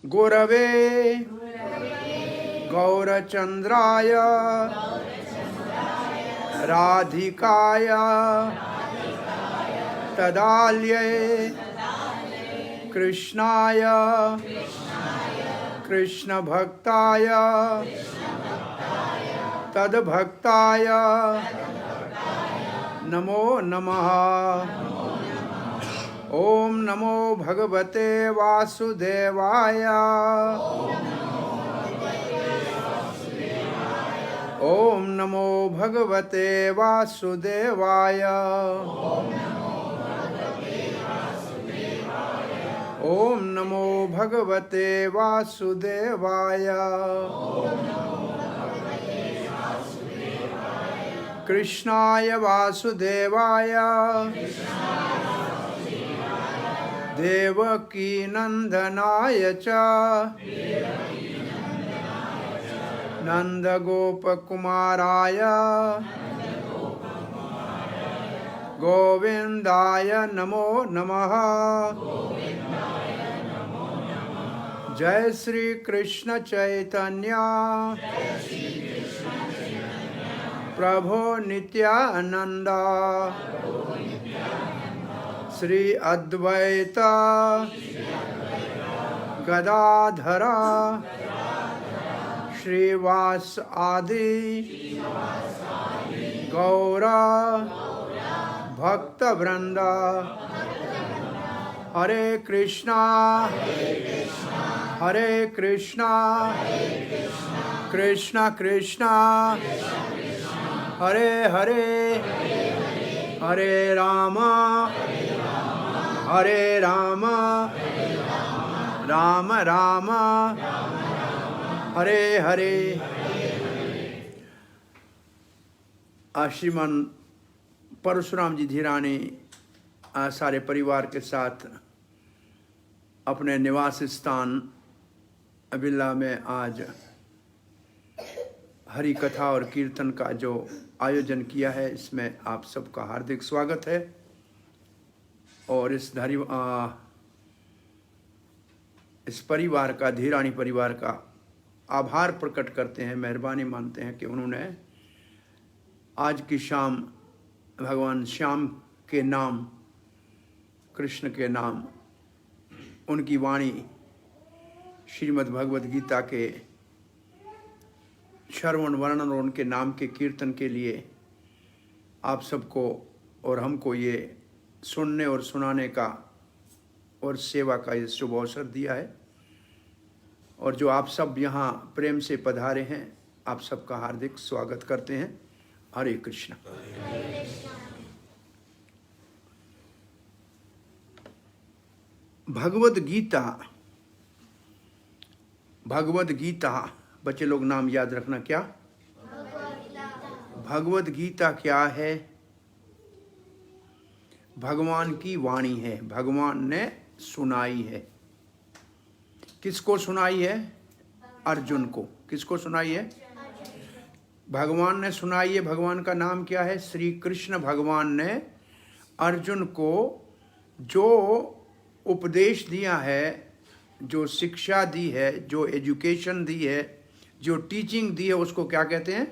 गुरवे गौरचंद्राय राधिकाय तदाल्ये कृष्णाय कृष्ण भक्ताय तद्भक्ताय नमो नमः। ओम नमो भगवते वासुदेवाय। ओम नमो भगवते वासुदेवाय। ओम नमो भगवते वासुदेवाय। कृष्णाय वासुदेवाय देवकी नंदनाय च नंदगोपकुमाराय गोविंदाय नमो नमः। जय श्री कृष्ण चैतन्य प्रभो नित्यानंद श्री अद्वैत गदाधर श्रीवास आदि गौर भक्त वृंद। हरे कृष्णा कृष्णा कृष्णा हरे हरे हरे राम राम राम हरे हरे। श्रीमान परशुराम जी धीरानी सारे परिवार के साथ अपने निवास स्थान अबिल्ला में आज हरि कथा और कीर्तन का जो आयोजन किया है, इसमें आप सबका हार्दिक स्वागत है। और इस परिवार का, धीरानी परिवार का आभार प्रकट करते हैं, मेहरबानी मानते हैं कि उन्होंने आज की शाम भगवान श्याम के नाम, कृष्ण के नाम, उनकी वाणी श्रीमद् भगवद गीता के श्रवण वर्णन और उनके नाम के कीर्तन के लिए आप सबको और हमको ये सुनने और सुनाने का और सेवा का ये शुभ अवसर दिया है। और जो आप सब यहाँ प्रेम से पधारे हैं, आप सबका हार्दिक स्वागत करते हैं। हरे कृष्ण। भगवद गीता बच्चे लोग नाम याद रखना। क्या भगवद गीता क्या है? भगवान की वाणी है, भगवान ने सुनाई है। किसको सुनाई है? अर्जुन को। किसको सुनाई है? भगवान ने सुनाई है। भगवान का नाम क्या है? श्री कृष्ण भगवान ने अर्जुन को जो उपदेश दिया है, जो शिक्षा दी है, जो एजुकेशन दी है, जो टीचिंग दी है, उसको क्या कहते हैं?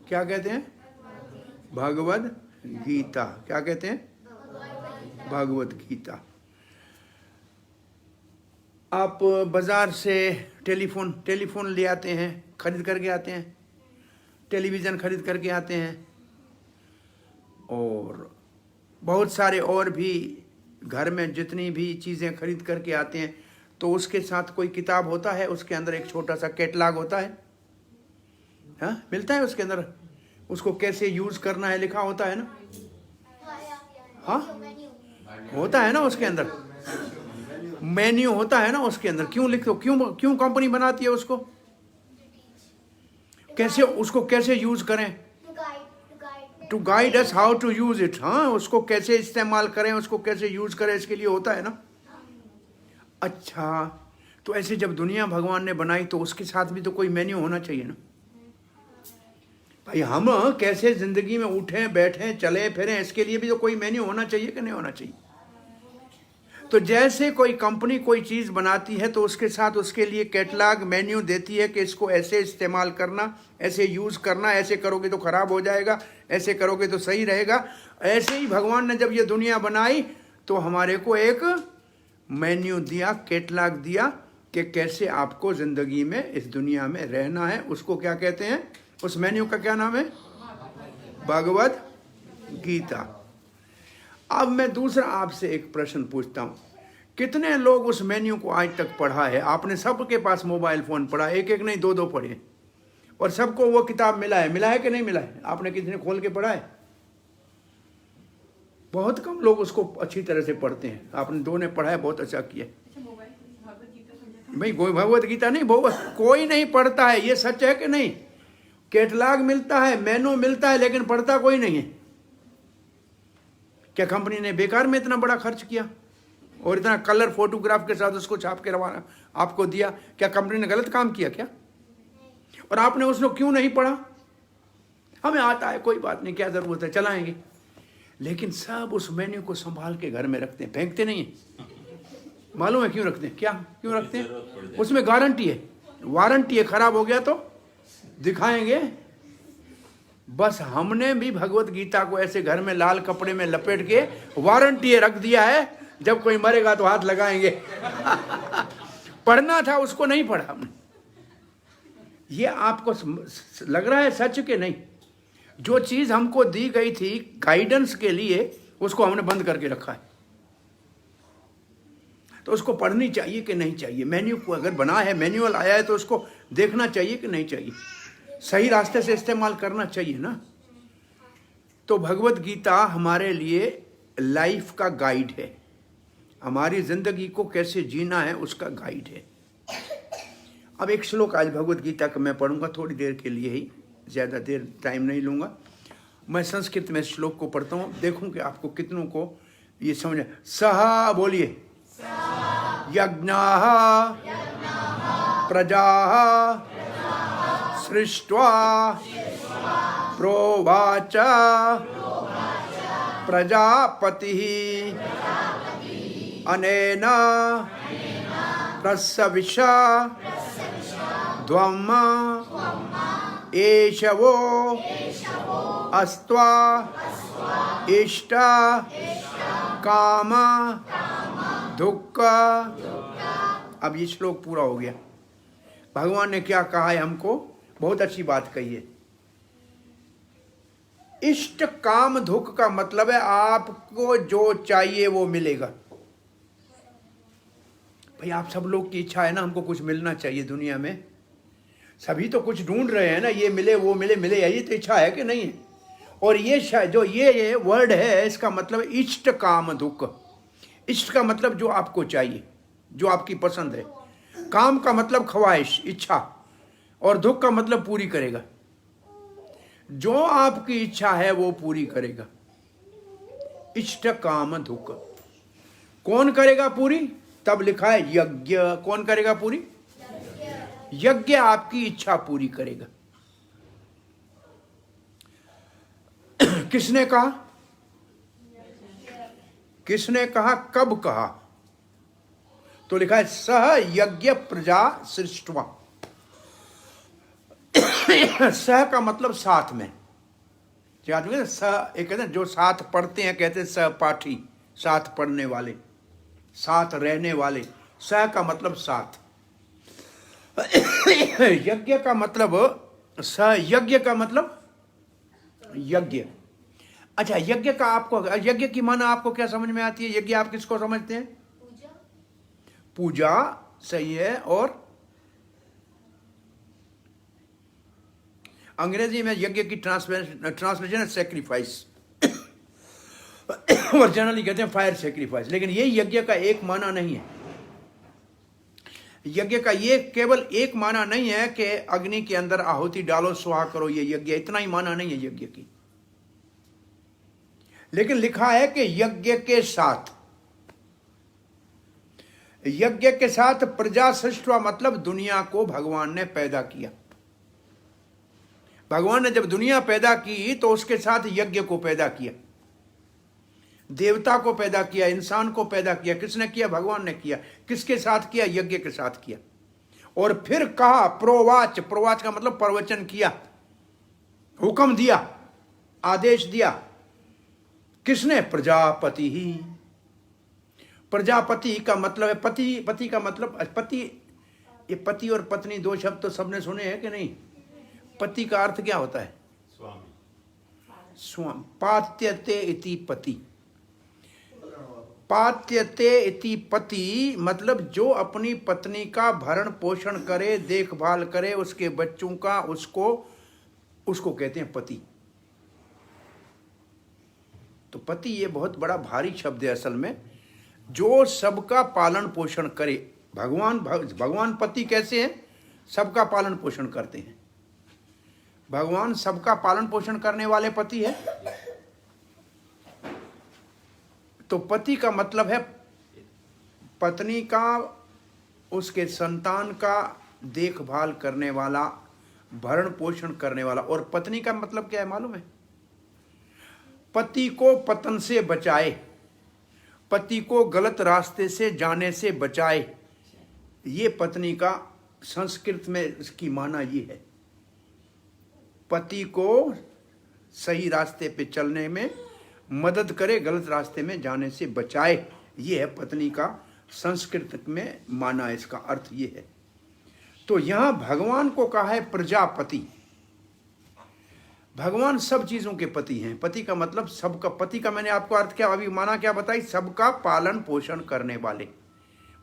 क्या कहते हैं? भगवद गीता। क्या कहते हैं? भगवद गीता। आप बाजार से टेलीफोन ले आते हैं, खरीद करके आते हैं, टेलीविज़न खरीद करके आते हैं, और बहुत सारे और भी घर में जितनी भी चीज़ें खरीद करके आते हैं, तो उसके साथ कोई किताब होता है, उसके अंदर एक छोटा सा कैटलॉग होता है। हाँ, मिलता है उसके अंदर, उसको कैसे यूज़ करना है लिखा होता है ना। हाँ, होता है ना, उसके अंदर मेन्यू होता है ना उसके अंदर। क्यों लिखते? क्यों कंपनी बनाती है उसको? कैसे उसको कैसे यूज़ करें? To guide us how to use it. हाँ, उसको कैसे इस्तेमाल करें, उसको कैसे यूज करें, इसके लिए होता है ना। अच्छा, तो ऐसे जब दुनिया भगवान ने बनाई तो उसके साथ भी तो कोई मेन्यू होना चाहिए ना भाई। हम कैसे जिंदगी में उठें, बैठें, चले फिरें, इसके लिए भी तो कोई मेन्यू होना चाहिए कि नहीं होना चाहिए? तो जैसे कोई कंपनी कोई चीज बनाती है तो उसके साथ उसके लिए कैटलॉग मेन्यू देती है कि इसको ऐसे इस्तेमाल करना, ऐसे यूज करना, ऐसे करोगे तो खराब हो जाएगा, ऐसे करोगे तो सही रहेगा। ऐसे ही भगवान ने जब ये दुनिया बनाई तो हमारे को एक मेन्यू दिया, कैटलॉग दिया कि कैसे आपको जिंदगी में इस दुनिया में रहना है। उसको क्या कहते हैं? उस मेन्यू का क्या नाम है? भगवद गीता। अब मैं दूसरा आपसे एक प्रश्न पूछता हूं, कितने लोग उस मेन्यू को आज तक पढ़ा है? आपने सबके पास मोबाइल फोन पढ़ा, एक एक नहीं दो दो पढ़े, और सबको वो किताब मिला है कि नहीं मिला है? आपने किसी ने खोल के पढ़ा है? बहुत कम लोग उसको अच्छी तरह से पढ़ते हैं। आपने दो ने पढ़ा है, बहुत अच्छा किया। भाई भगवत गीता नहीं, कोई नहीं पढ़ता है, ये सच है कि नहीं? कैटलॉग मिलता है, मेनू मिलता है, लेकिन पढ़ता कोई नहीं है। क्या कंपनी ने बेकार में इतना बड़ा खर्च किया और इतना कलर फोटोग्राफ के साथ उसको छाप के रवाना आपको दिया? क्या कंपनी ने गलत काम किया क्या? और आपने उसको क्यों नहीं पढ़ा? हमें आता है, कोई बात नहीं, क्या जरूरत है, चलाएंगे। लेकिन सब उस मेन्यू को संभाल के घर में रखते हैं, फेंकते नहीं है। मालूम है क्यों रखते हैं? क्या क्यों रखते हैं? उसमें गारंटी है, वारंटी है, खराब हो गया तो दिखाएंगे। बस हमने भी भगवत गीता को ऐसे घर में लाल कपड़े में लपेट के वारंटी रख दिया है, जब कोई मरेगा तो हाथ लगाएंगे। पढ़ना था, उसको नहीं पढ़ा हमने। ये आपको लग रहा है सच के नहीं? जो चीज हमको दी गई थी गाइडेंस के लिए, उसको हमने बंद करके रखा है। तो उसको पढ़नी चाहिए कि नहीं चाहिए? मेन्यू को अगर बना है, मैनुअल आया है, तो उसको देखना चाहिए कि नहीं चाहिए? सही रास्ते से इस्तेमाल करना चाहिए ना। तो भगवत गीता हमारे लिए लाइफ का गाइड है, हमारी जिंदगी को कैसे जीना है उसका गाइड है। अब एक श्लोक आज भगवत गीता का मैं पढ़ूंगा, थोड़ी देर के लिए ही, ज़्यादा देर टाइम नहीं लूँगा। मैं संस्कृत में श्लोक को पढ़ता हूँ, देखूँ कि आपको कितनों को ये समझ। सहा बोलिए, यज्ञाः प्रजाः सृष्ट्वा प्रोवाच प्रजापतिः अनेन प्रसविषा ध्वम् एषवो अस्त्वा इष्ट काम दुःख। अब ये श्लोक पूरा हो गया। भगवान ने क्या कहा है हमको? बहुत अच्छी बात कही है। इष्ट काम दुख का मतलब है आपको जो चाहिए वो मिलेगा। भाई आप सब लोग की इच्छा है ना, हमको कुछ मिलना चाहिए दुनिया में। सभी तो कुछ ढूंढ रहे हैं ना, ये मिले वो मिले, मिले, यही तो इच्छा है कि नहीं है? और ये जो ये वर्ड है, इसका मतलब इष्ट काम दुख। इष्ट का मतलब जो आपको चाहिए, जो आपकी पसंद है। काम का मतलब ख्वाहिश, इच्छा, और दुख का मतलब पूरी करेगा। जो आपकी इच्छा है वो पूरी करेगा। इष्ट काम दुख कौन करेगा पूरी? तब लिखा है यज्ञ। कौन करेगा पूरी? यज्ञ आपकी इच्छा पूरी करेगा। किसने कहा? किसने कहा? कब कहा? तो लिखा है सह यज्ञ प्रजा सृष्ट्वा। सह का मतलब साथ में। सह एक कहते हैं जो साथ पढ़ते हैं, कहते हैं सहपाठी, साथ पढ़ने वाले, साथ रहने वाले। सह का मतलब साथ। यज्ञ का मतलब सहयज्ञ का मतलब यज्ञ। अच्छा, यज्ञ का आपको, यज्ञ की माना आपको क्या समझ में आती है? यज्ञ आप किसको समझते हैं? पूजा सही है। और अंग्रेजी में यज्ञ की ट्रांसलेशन है सेक्रीफाइस, और जनरली कहते हैं फायर सेक्रीफाइस। लेकिन ये यज्ञ का एक माना नहीं है। यज्ञ का ये केवल एक माना नहीं है कि अग्नि के अंदर आहुति डालो, स्वाहा करो, ये यज्ञ, इतना ही माना नहीं है यज्ञ की। लेकिन लिखा है कि यज्ञ के साथ, यज्ञ के साथ प्रजा सृष्टि, मतलब दुनिया को भगवान ने पैदा किया। भगवान ने जब दुनिया पैदा की तो उसके साथ यज्ञ को पैदा किया। देवता को पैदा किया, इंसान को पैदा किया। किसने किया? भगवान ने किया। किसके साथ किया? यज्ञ के साथ किया। और फिर कहा प्रोवाच, प्रोवाच का मतलब प्रवचन किया, हुक्म दिया, आदेश दिया। किसने? प्रजापति ही। प्रजापति का मतलब है पति। पति का मतलब पति, ये पति और पत्नी दो शब्द तो सबने सुने हैं कि नहीं? पति का अर्थ क्या होता है? स्वामी। पात्यते इति पति। पात्यते इति पति मतलब जो अपनी पत्नी का भरण पोषण करे, देखभाल करे, उसके बच्चों का, उसको कहते हैं पति। तो पति ये बहुत बड़ा भारी शब्द है असल में, जो सबका पालन पोषण करे। भगवान पति कैसे हैं? सबका पालन पोषण करते हैं। भगवान सबका पालन पोषण करने वाले पति है। तो पति का मतलब है पत्नी का, उसके संतान का देखभाल करने वाला, भरण पोषण करने वाला। और पत्नी का मतलब क्या है मालूम है? पति को पतन से बचाए, पति को गलत रास्ते से जाने से बचाए। ये पत्नी का संस्कृत में इसकी माना ये है। पति को सही रास्ते पे चलने में मदद करे, गलत रास्ते में जाने से बचाए। ये है पत्नी का संस्कृत में माना, इसका अर्थ ये है। तो यहां भगवान को कहा है प्रजापति। भगवान सब चीजों के पति हैं। पति का मतलब सबका, पति का मैंने आपको अर्थ क्या अभी माना, क्या बताई? सबका पालन पोषण करने वाले।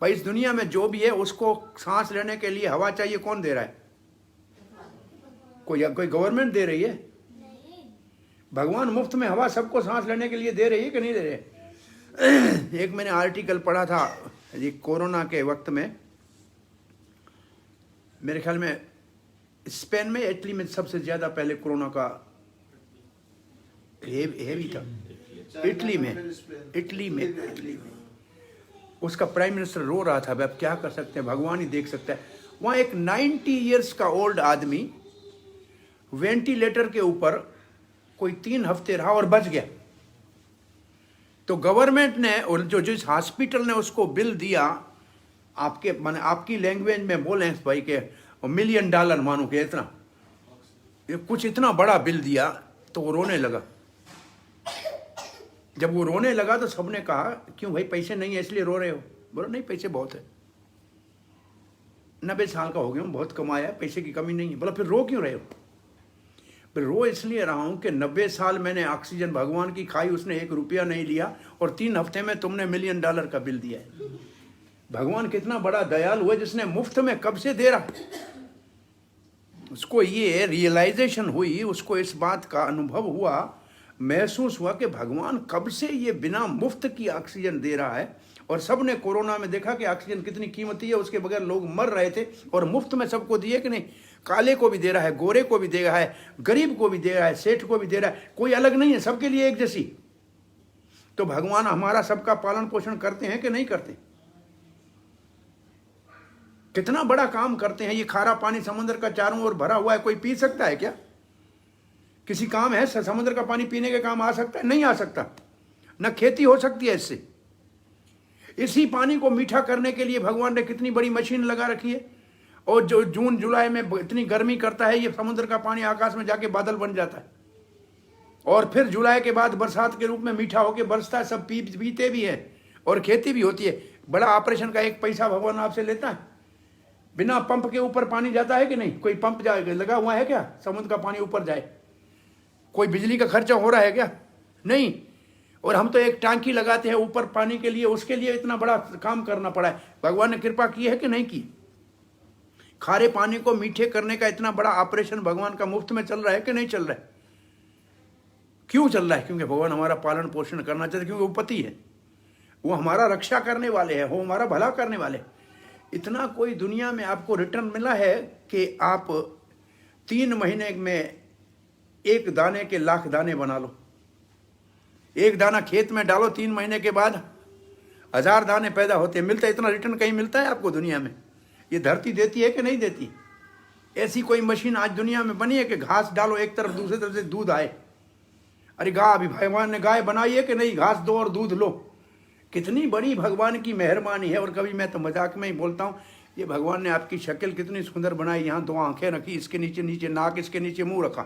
भाई इस दुनिया में जो भी है उसको सांस लेने के लिए हवा चाहिए, कौन दे रहा है? कोई गवर्नमेंट दे रही है? भगवान मुफ्त में हवा सबको सांस लेने के लिए दे रही है कि नहीं दे रहे? एक मैंने आर्टिकल पढ़ा था ये कोरोना के वक्त में, मेरे ख्याल में स्पेन में, इटली में सबसे ज्यादा पहले कोरोना का हेवी था। इटली में उसका प्राइम मिनिस्टर रो रहा था। अब क्या कर सकते हैं, भगवान ही देख सकता है। वहां एक 90 इयर्स का ओल्ड आदमी वेंटिलेटर के ऊपर कोई 3 हफ्ते रहा और बच गया। तो गवर्नमेंट ने और जो जिस हॉस्पिटल ने उसको बिल दिया, आपके माने आपकी लैंग्वेज में बोले भाई के $1 मिलियन मानो के इतना, कुछ इतना बड़ा बिल दिया। तो वो रोने लगा। जब वो रोने लगा तो सबने कहा क्यों भाई, पैसे नहीं है इसलिए रो रहे हो? बोला नहीं, पैसे बहुत है, 90 साल का हो गया हूँ, बहुत कमाया, पैसे की कमी नहीं है। बोला फिर रो क्यों रहे हो? फिर रो इसलिए रहा हूँ कि 90 साल मैंने ऑक्सीजन भगवान की खाई, उसने 1 रुपया नहीं लिया, और 3 हफ्ते में तुमने $1 मिलियन का बिल दिया है। भगवान कितना बड़ा दयालु है, जिसने मुफ्त में कब से दे रहा है। उसको ये रियलाइजेशन हुई, उसको इस बात का अनुभव हुआ, महसूस हुआ कि भगवान कब से ये बिना मुफ्त की ऑक्सीजन दे रहा है। और सब ने कोरोना में देखा कि ऑक्सीजन कितनी कीमती है, उसके बगैर लोग मर रहे थे, और मुफ्त में सबको दिए कि नहीं। काले को भी दे रहा है, गोरे को भी दे रहा है, गरीब को भी दे रहा है, सेठ को भी दे रहा है, कोई अलग नहीं है, सबके लिए एक जैसी। तो भगवान हमारा सबका पालन पोषण करते हैं कि नहीं करते? कितना बड़ा काम करते हैं। ये खारा पानी समुद्र का चारों ओर भरा हुआ है, कोई पी सकता है क्या? किसी काम है समुद्र का पानी पीने के काम आ सकता है? नहीं आ सकता। न खेती हो सकती है इससे। इसी पानी को मीठा करने के लिए भगवान ने कितनी बड़ी मशीन लगा रखी है। और जो जून जुलाई में इतनी गर्मी करता है, ये समुद्र का पानी आकाश में जाके बादल बन जाता है, और फिर जुलाई के बाद बरसात के रूप में मीठा होकर बरसता है। सब पीते भी है और खेती भी होती है। बड़ा ऑपरेशन का 1 पैसा भगवान आपसे लेता है? बिना पंप के ऊपर पानी जाता है कि नहीं? कोई पंप लगा हुआ है क्या समुद्र का पानी ऊपर जाए? कोई बिजली का खर्चा हो रहा है क्या? नहीं। और हम तो एक टांकी लगाते हैं ऊपर पानी के लिए, उसके लिए इतना बड़ा काम करना पड़ा है। भगवान ने कृपा की है कि नहीं की? खारे पानी को मीठे करने का इतना बड़ा ऑपरेशन भगवान का मुफ्त में चल रहा है कि नहीं चल रहा है? क्यों चल रहा है? क्योंकि भगवान हमारा पालन पोषण करना चाहते, क्योंकि वो पति है, वो हमारा रक्षा करने वाले हैं, वो हमारा भला करने वाले। इतना कोई दुनिया में आपको रिटर्न मिला है कि आप 3 महीने में 1 दाने के लाख दाने बना लो। 1 दाना खेत में डालो, 3 महीने के बाद 1000 दाने पैदा होते हैं। मिलता है इतना रिटर्न कहीं मिलता है आपको दुनिया में? ये धरती देती है कि नहीं देती? ऐसी कोई मशीन आज दुनिया में बनी है कि घास डालो एक तरफ, दूसरी तरफ से दूध आए? अरे गाय, अभी भगवान ने गाय बनाई है कि नहीं, घास दो और दूध लो। कितनी बड़ी भगवान की मेहरबानी है। और कभी मैं तो मजाक में ही बोलता हूँ, ये भगवान ने आपकी शक्ल कितनी सुंदर बनाई, यहाँ 2 आंखें रखी, इसके नीचे नीचे नाक, इसके नीचे मुंह रखा।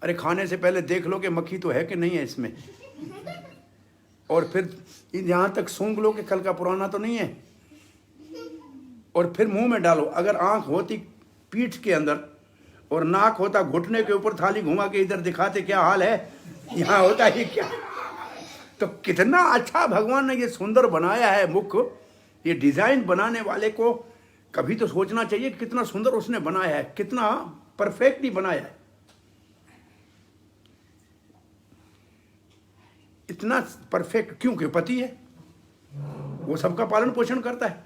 अरे खाने से पहले देख लो कि मक्खी तो है कि नहीं है इसमें, और फिर यहाँ तक सूंघ लो कि कल का पुराना तो नहीं है, और फिर मुंह में डालो। अगर आंख होती पीठ के अंदर और नाक होता घुटने के ऊपर, थाली घुमा के इधर दिखाते क्या हाल है, यहाँ होता ही क्या। तो कितना अच्छा भगवान ने ये सुंदर बनाया है मुख। ये डिजाइन बनाने वाले को कभी तो सोचना चाहिए कितना सुंदर उसने बनाया है, कितना परफेक्टली बनाया है। इतना परफेक्ट क्योंकि पति है, वो सबका पालन पोषण करता है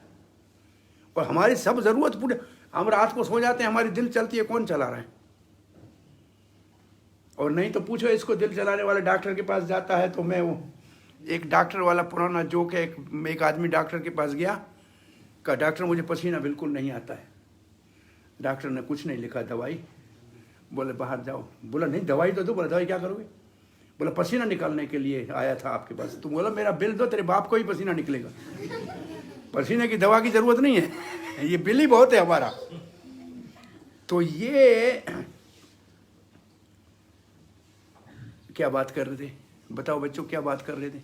और हमारी सब जरूरत पूरे। हम रात को सो जाते हैं, हमारी दिल चलती है, कौन चला रहा है? और नहीं तो पूछो इसको, दिल चलाने वाले डॉक्टर के पास जाता है तो मैं वो एक डॉक्टर वाला पुराना जोक है, एक आदमी डॉक्टर के पास गया, कहा डॉक्टर मुझे पसीना बिल्कुल नहीं आता है। डॉक्टर ने कुछ नहीं लिखा, दवाई। बोले बाहर जाओ। बोला नहीं दवाई तो दो। बोला दवाई क्या करोगे? बोला पसीना निकालने के लिए आया था आपके पास। तुम बोला मेरा बिल दो, तेरे बाप को ही पसीना निकलेगा, पसीने की दवा की जरूरत नहीं है। ये बिल ही बहुत है हमारा। तो ये क्या बात कर रहे थे, बताओ बच्चों, क्या बात कर रहे थे?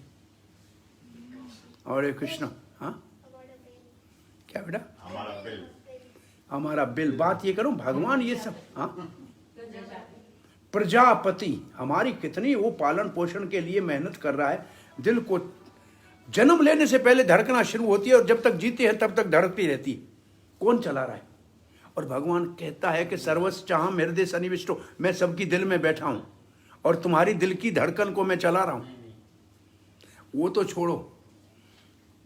हरे कृष्ण। हाँ क्या बेटा? हमारा बिल। बात ये करो, भगवान ये सब, हाँ प्रजापति हमारी कितनी वो पालन पोषण के लिए मेहनत कर रहा है। दिल को जन्म लेने से पहले धड़कना शुरू होती है और जब तक जीते हैं तब तक धड़कती रहती है। कौन चला रहा है? और भगवान कहता है कि सर्वस्व चाह हृदय सन्निविष्टो, मैं सबकी दिल में बैठा हूं और तुम्हारी दिल की धड़कन को मैं चला रहा हूं। वो तो छोड़ो,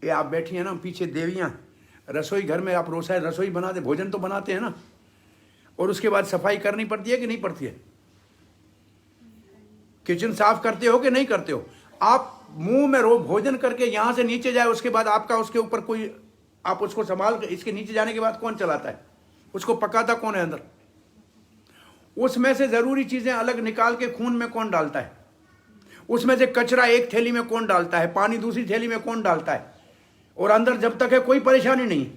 ये आप बैठी हैं ना पीछे देवियां, रसोई घर में आप रसोई बनाते, भोजन तो बनाते हैं ना, और उसके बाद सफाई करनी पड़ती है कि नहीं पड़ती है? किचन साफ करते हो कि नहीं करते हो? आप मुंह में भोजन करके यहां से नीचे जाए, उसके बाद आपका उसके ऊपर कोई, आप उसको संभाल, इसके नीचे जाने के बाद कौन चलाता है उसको? पकाता कौन है अंदर? उसमें से जरूरी चीजें अलग निकाल के खून में कौन डालता है? उसमें से कचरा एक थैली में कौन डालता है? पानी दूसरी थैली में कौन डालता है? और अंदर जब तक है कोई परेशानी नहीं।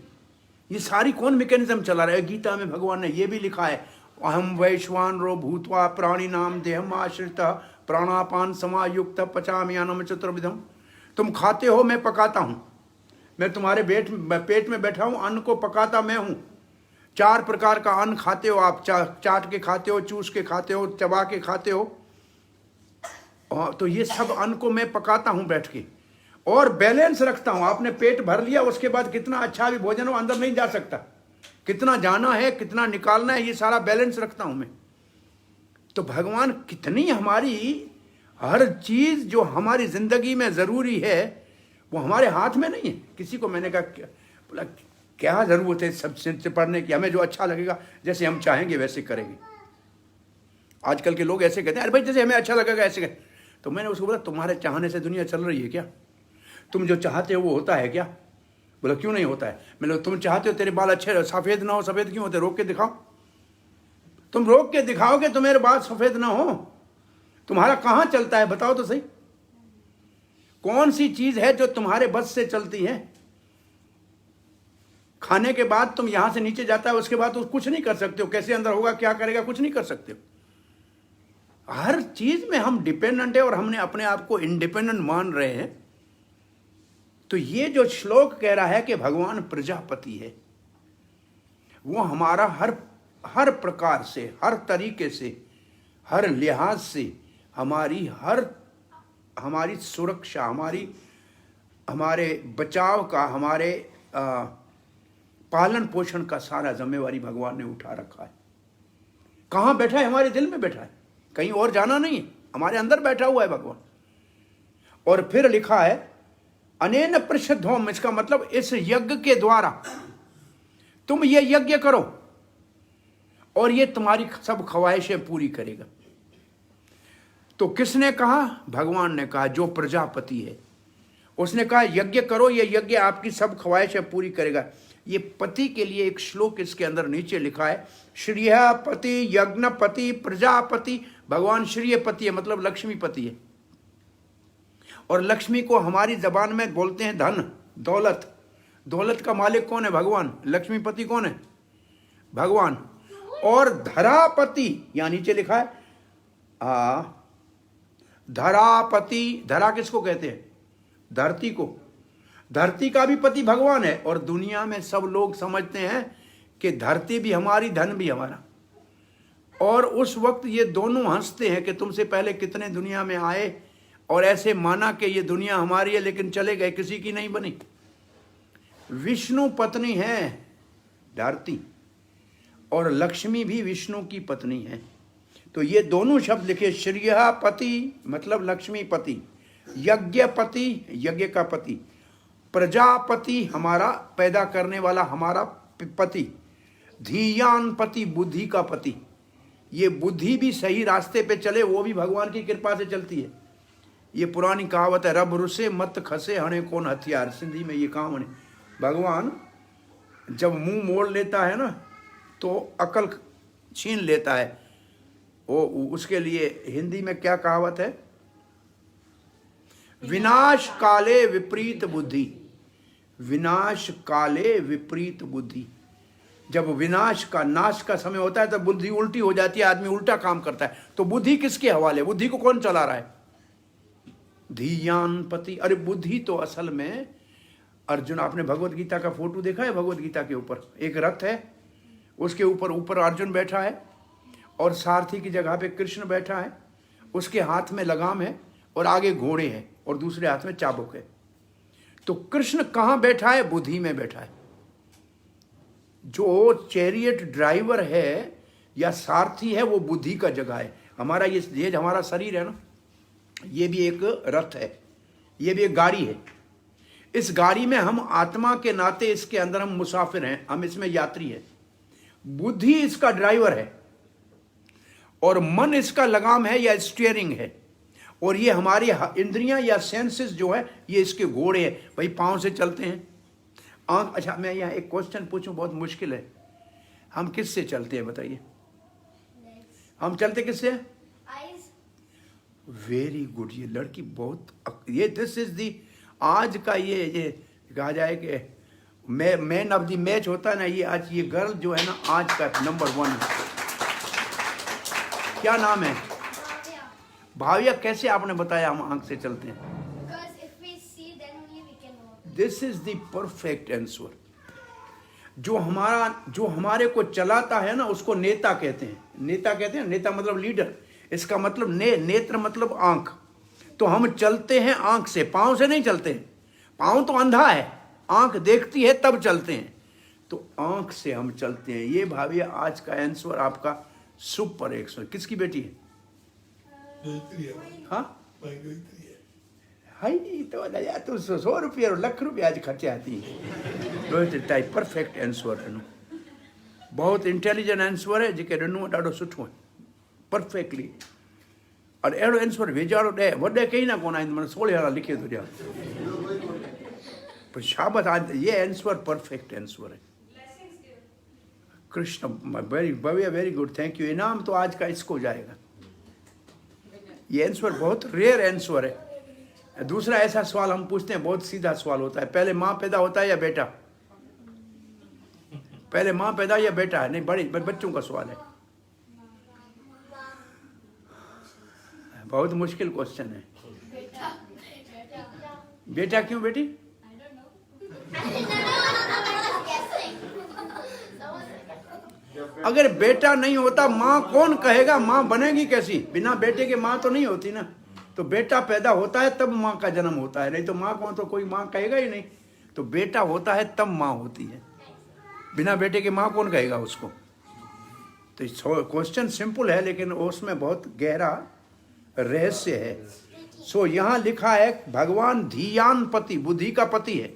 ये सारी कौन मैकेनिज्म चला रहा है? गीता में भगवान ने ये भी लिखा है, अहम वैश्वानरो भूत्वा प्राणी नाम देहम आश्रित प्राणापान समायुक्त पचाम्यानम चतुर्विधम। तुम खाते हो, मैं पकाता हूं, मैं तुम्हारे पेट में बैठा हूं, अन्न को पकाता मैं हूं। 4 प्रकार का अन्न खाते हो आप, चाट के खाते हो, चूस के खाते हो, चबा के खाते हो। तो ये सब अन्न को मैं पकाता हूं बैठ के और बैलेंस रखता हूं। आपने पेट भर लिया, उसके बाद कितना अच्छा भी भोजन हो अंदर नहीं जा सकता, कितना जाना है कितना निकालना है, ये सारा बैलेंस रखता हूं मैं। तो भगवान कितनी हमारी हर चीज जो हमारी जिंदगी में जरूरी है वो हमारे हाथ में नहीं है। किसी को मैंने कहा, बोला क्या जरूरत है सबसे पढ़ने की, हमें जो अच्छा लगेगा जैसे हम चाहेंगे वैसे करेंगे। आजकल के लोग ऐसे कहते हैं, अरे भाई जैसे हमें अच्छा लगेगा ऐसे करें। तो मैंने उसको बोला तुम्हारे चाहने से दुनिया चल रही है क्या? तुम जो चाहते हो वो होता है क्या? बोला क्यों नहीं होता है? मैंने तुम चाहते हो तेरे बाल अच्छे सफेद ना हो, सफेद क्यों होते? रोक के दिखाओ। तुम रोक के दिखाओगे तो मेरे बाल सफेद ना हो? तुम्हारा कहां चलता है बताओ तो सही। कौन सी चीज है जो तुम्हारे बस से चलती है? खाने के बाद तुम यहां से नीचे जाता है, उसके बाद तो कुछ नहीं कर सकते हो, कैसे अंदर होगा क्या करेगा कुछ नहीं कर सकते हो। हर चीज में हम डिपेंडेंट है और हमने अपने आप को इंडिपेंडेंट मान रहे हैं। तो ये जो श्लोक कह रहा है कि भगवान प्रजापति है, वो हमारा हर प्रकार से, हर तरीके से, हर लिहाज से हमारी सुरक्षा, हमारे बचाव का, हमारे पालन पोषण का सारा जिम्मेवारी भगवान ने उठा रखा है। कहां बैठा है? हमारे दिल में बैठा है, कहीं और जाना नहीं है, हमारे अंदर बैठा हुआ है भगवान। और फिर लिखा है अनेन प्रसिद्धोम, इसका मतलब इस यज्ञ के द्वारा तुम ये यज्ञ करो और ये तुम्हारी सब ख्वाहिशें पूरी करेगा। तो किसने कहा? भगवान ने कहा, जो प्रजापति है उसने कहा यज्ञ करो, ये यज्ञ आपकी सब ख्वाहिशें पूरी करेगा। ये पति के लिए एक श्लोक इसके अंदर नीचे लिखा है, श्रियः पति यज्ञपति प्रजापति भगवान श्रीपति है, मतलब लक्ष्मीपति है। और लक्ष्मी को हमारी जबान में बोलते हैं धन, दौलत। दौलत का मालिक कौन है? भगवान। लक्ष्मीपति कौन है? भगवान। और धरापति, यहां नीचे लिखा है धरापति। धरा किसको कहते हैं? धरती को। धरती का भी पति भगवान है। और दुनिया में सब लोग समझते हैं कि धरती भी हमारी, धन भी हमारा। और उस वक्त ये दोनों हंसते हैं कि तुमसे पहले कितने दुनिया में आए और ऐसे माना कि ये दुनिया हमारी है, लेकिन चले गए, किसी की नहीं बनी। विष्णु पत्नी है धरती, और लक्ष्मी भी विष्णु की पत्नी है। तो ये दोनों शब्द लिखे, श्रीपति मतलब लक्ष्मीपति, यज्ञपति यज्ञ का पति, प्रजापति हमारा पैदा करने वाला हमारा पति, धीयान पति बुद्धि का पति। ये बुद्धि भी सही रास्ते पे चले, वो भी भगवान की कृपा से चलती है। ये पुरानी कहावत है, रब रुसे मत खसे हणे कौन हथियार। सिंधी में ये कहावत है। भगवान जब मुंह मोड़ लेता है ना, तो अकल छीन लेता है। वो उसके लिए हिंदी में क्या कहावत है? विनाश काले विपरीत बुद्धि। विनाश काले विपरीत बुद्धि। जब विनाश का, नाश का समय होता है तो बुद्धि उल्टी हो जाती है, आदमी उल्टा काम करता है। तो बुद्धि किसके हवाले? बुद्धि को कौन चला रहा है? धीयान पति। अरे बुद्धि तो असल में, अर्जुन, आपने भगवत गीता का फोटो देखा है? भगवत गीता के ऊपर एक रथ है, उसके ऊपर अर्जुन बैठा है, और सारथी की जगह पे कृष्ण बैठा है। उसके हाथ में लगाम है और आगे घोड़े हैं और दूसरे हाथ में चाबुक है। तो कृष्ण कहाँ बैठा है? बुद्धि में बैठा है। जो चैरियट ड्राइवर है या सारथी है, वो बुद्धि का जगह है। हमारा ये हमारा शरीर है ना, ये भी एक रथ है, ये भी एक गाड़ी है। इस गाड़ी में हम आत्मा के नाते इसके अंदर हम मुसाफिर हैं, हम इसमें यात्री हैं। बुद्धि इसका ड्राइवर है और मन इसका लगाम है या स्टीयरिंग है। और ये हमारी इंद्रियां या सेंसेस जो है, ये इसके घोड़े हैं। भाई पांव से चलते हैं, आंख। अच्छा, मैं यहाँ एक क्वेश्चन पूछूं, बहुत मुश्किल है। हम किससे चलते हैं बताइए? हम चलते किससे? Very good. ये लड़की बहुत, ये दिस इज दी, आज का ये कहा जाए कि मैन ऑफ द मैच होता है ना, ये आज ये गर्ल जो है ना, आज का नंबर 1। क्या नाम है? भाविया। कैसे आपने बताया हम आंख से चलते हैं? This is the perfect answer. जो हमारे को चलाता है ना, उसको नेता कहते हैं। नेता कहते हैं, नेता मतलब लीडर। इसका मतलब नेत्र मतलब आंख। तो हम चलते हैं आंख से, पांव से नहीं चलते हैं। पांव तो अंधा है, आंख देखती है तब चलते हैं। तो आंख से हम चलते हैं। ये भाविया आज का आंसर आपका सुपर 100। किसकी बेटी है? हाँ, हाई तो यार, तू 100 रुपये और लाख रुपये आज खर्चे आती है। टाइप परफेक्ट आंसर है। बहुत इंटेलिजेंट आंसर है, जेके ॾिनो ॾाढो सुठो आहे, परफेक्टली। और अहिड़ो आंसर वेझाड़ो ॾे, वॾे कई ना कोन आहिनि, माना 16 वारा लिखे थो ॾियां। पर शाबाश, आज ये आंसर परफेक्ट आंसर है। Krishna, very very good, thank you. इनाम तो आज का इसको जाएगा। ये आंसर बहुत रेयर आंसर है। दूसरा ऐसा सवाल हम पूछते हैं, बहुत सीधा सवाल होता है, पहले माँ पैदा होता है या बेटा? पहले माँ पैदा या बेटा है? नहीं, बड़े बच्चों का सवाल है। बहुत मुश्किल क्वेश्चन है। बेटा क्यों बेटी? अगर बेटा नहीं होता, माँ कौन कहेगा? माँ बनेगी कैसी? बिना बेटे के माँ तो नहीं होती ना। तो बेटा पैदा होता है तब माँ का जन्म होता है, नहीं तो माँ कौन, तो कोई माँ कहेगा ही नहीं। तो बेटा होता है तब माँ होती है, बिना बेटे के माँ कौन कहेगा उसको? तो क्वेश्चन सिंपल है, लेकिन उसमें बहुत गहरा रहस्य है। सो यहाँ लिखा है भगवान धीयान पति, बुद्धि का पति है।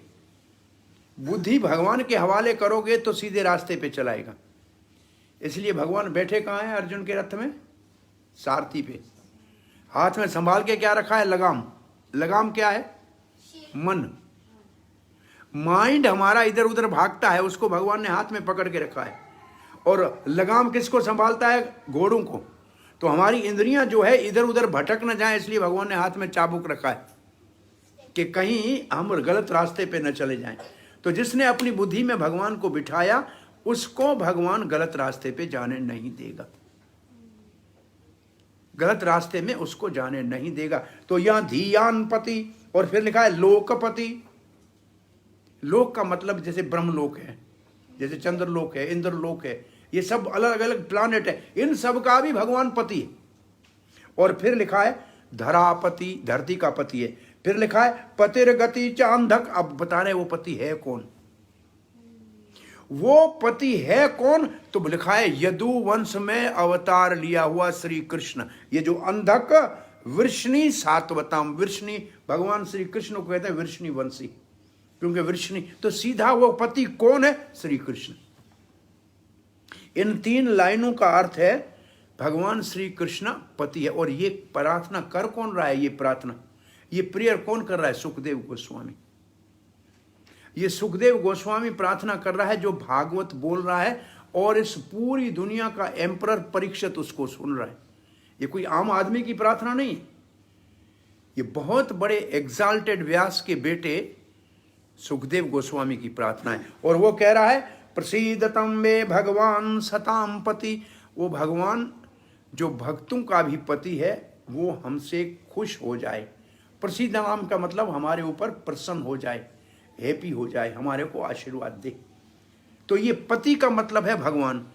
बुद्धि भगवान के हवाले करोगे तो सीधे रास्ते पे चलाएगा। इसलिए भगवान बैठे कहाँ हैं? अर्जुन के रथ में, सारथी पे। हाथ में संभाल के क्या रखा है? लगाम। लगाम क्या है? मन। माइंड हमारा इधर उधर भागता है, उसको भगवान ने हाथ में पकड़ के रखा है। और लगाम किसको संभालता है? घोड़ों को। तो हमारी इंद्रियां जो है इधर उधर भटक न जाए, इसलिए भगवान ने हाथ में चाबुक रखा है कि कहीं हम गलत रास्ते पे न चले जाएं। तो जिसने अपनी बुद्धि में भगवान को बिठाया उसको भगवान गलत रास्ते पे जाने नहीं देगा, गलत रास्ते में उसको जाने नहीं देगा। तो यहां धियान पति और फिर लिखा है लोकपति। लोक का मतलब जैसे ब्रह्मलोक है, जैसे चंद्रलोक है, इंद्रलोक है, ये सब अलग अलग प्लानेट है, इन सब का भी भगवान पति है। और फिर लिखा है धरापति, धरती का पति है। फिर लिखा है पतिर्गति चांधक। अब बता रहे वो पति है कौन, वो पति है कौन? तो लिखा है यदु वंश में अवतार लिया हुआ श्री कृष्ण। ये जो अंधक वृष्णि सात्वताम, वृष्णि भगवान श्री कृष्ण को कहते हैं वृष्णि वंशी, क्योंकि वृष्णि तो सीधा वो पति कौन है? श्री कृष्ण। इन 3 लाइनों का अर्थ है भगवान श्री कृष्ण पति है। और ये प्रार्थना कर कौन रहा है? ये प्रार्थना, ये प्रेयर कौन कर रहा है? सुखदेव गोस्वामी। ये सुखदेव गोस्वामी प्रार्थना कर रहा है, जो भागवत बोल रहा है, और इस पूरी दुनिया का एम्परर परीक्षित उसको सुन रहा है। ये कोई आम आदमी की प्रार्थना नहीं, ये बहुत बड़े एग्जाल्टेड व्यास के बेटे सुखदेव गोस्वामी की प्रार्थना है। और वो कह रहा है प्रसीदतम मे भगवान सताम पति। वो भगवान जो भक्तों का भी पति है वो हमसे खुश हो जाए। प्रसीद नाम का मतलब हमारे ऊपर प्रसन्न हो जाए, हैप्पी हो जाए, हमारे को आशीर्वाद दे। तो ये पति का मतलब है भगवान।